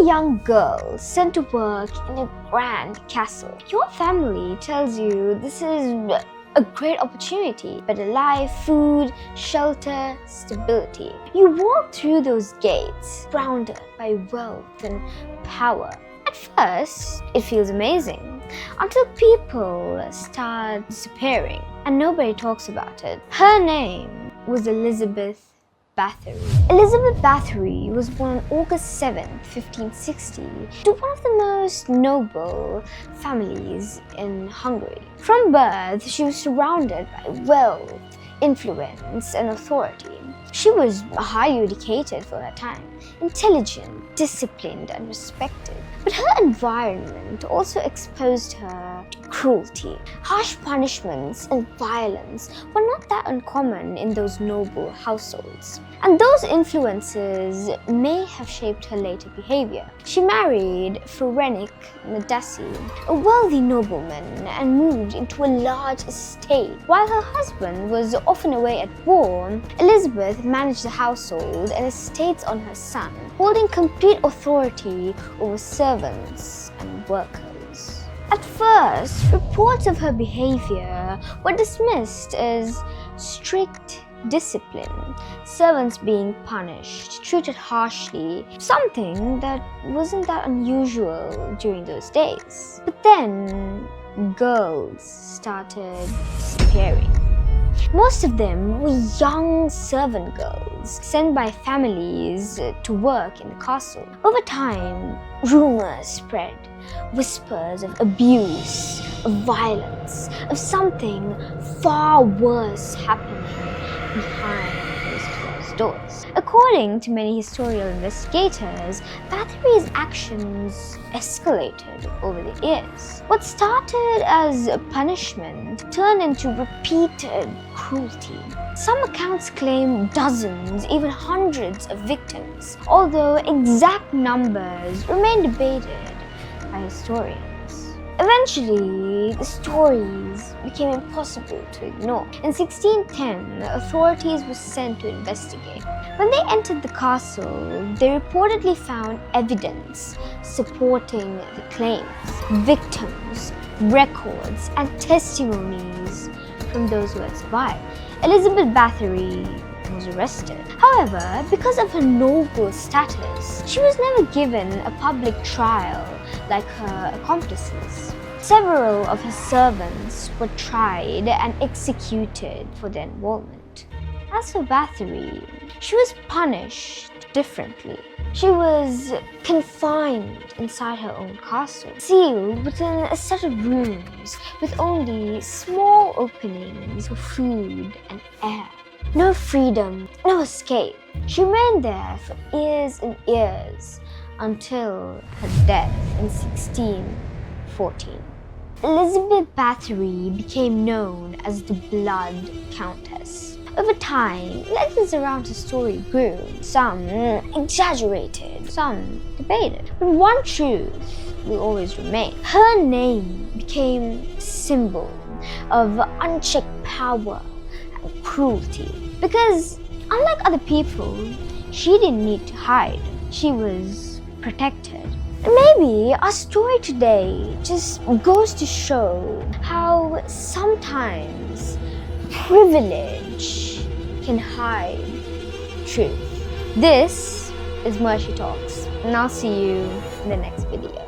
a young girl sent to work in a grand castle. Your family tells you this is a great opportunity, better life, food, shelter, stability. You walk through those gates, surrounded by wealth and power. At first, it feels amazing, until people start disappearing and nobody talks about it. Her name was Elizabeth Bathory. Elizabeth Bathory was born on August 7, 1560, to one of the most noble families in Hungary. From birth, she was surrounded by wealth, influence, and authority. She was highly educated for her time, intelligent, disciplined, and respected. But her environment also exposed her to cruelty. Harsh punishments and violence were not that uncommon in those noble households. And those influences may have shaped her later behavior. She married Ferenc Medasi, a wealthy nobleman, and moved into a large estate. While her husband was often away at war, Elizabeth managed the household and estates on her son, holding complete authority over servants and workers. At first, reports of her behavior were dismissed as strict discipline, servants being punished, treated harshly, something that wasn't that unusual during those days. But then, girls started disappearing. Most of them were young servant girls sent by families to work in the castle. Over time, rumors spread, whispers of abuse, of violence, of something far worse happening behind those closed doors. According to many historical investigators, Bathory's actions escalated over the years. What started as a punishment turned into repeated cruelty. Some accounts claim dozens, even hundreds of victims, although exact numbers remain debated by historians. Eventually, the stories became impossible to ignore. In 1610, the authorities were sent to investigate. When they entered the castle, they reportedly found evidence supporting the claims, victims, records, and testimonies from those who had survived. Elizabeth Bathory was arrested. However, because of her noble status, she was never given a public trial like her accomplices. Several of her servants were tried and executed for their involvement. As for Bathory, she was punished differently. She was confined inside her own castle, sealed within a set of rooms with only small openings for food and air. No freedom, no escape. She remained there for years and years until her death in 1614. Elizabeth Bathory became known as the Blood Countess. Over time, legends around her story grew. Some exaggerated, some debated. But one truth will always remain. Her name became a symbol of unchecked power and cruelty. Because unlike other people, she didn't need to hide. She was protected. And maybe our story today just goes to show how sometimes privilege can hide truth. This is Mershi Talks, and I'll see you in the next video.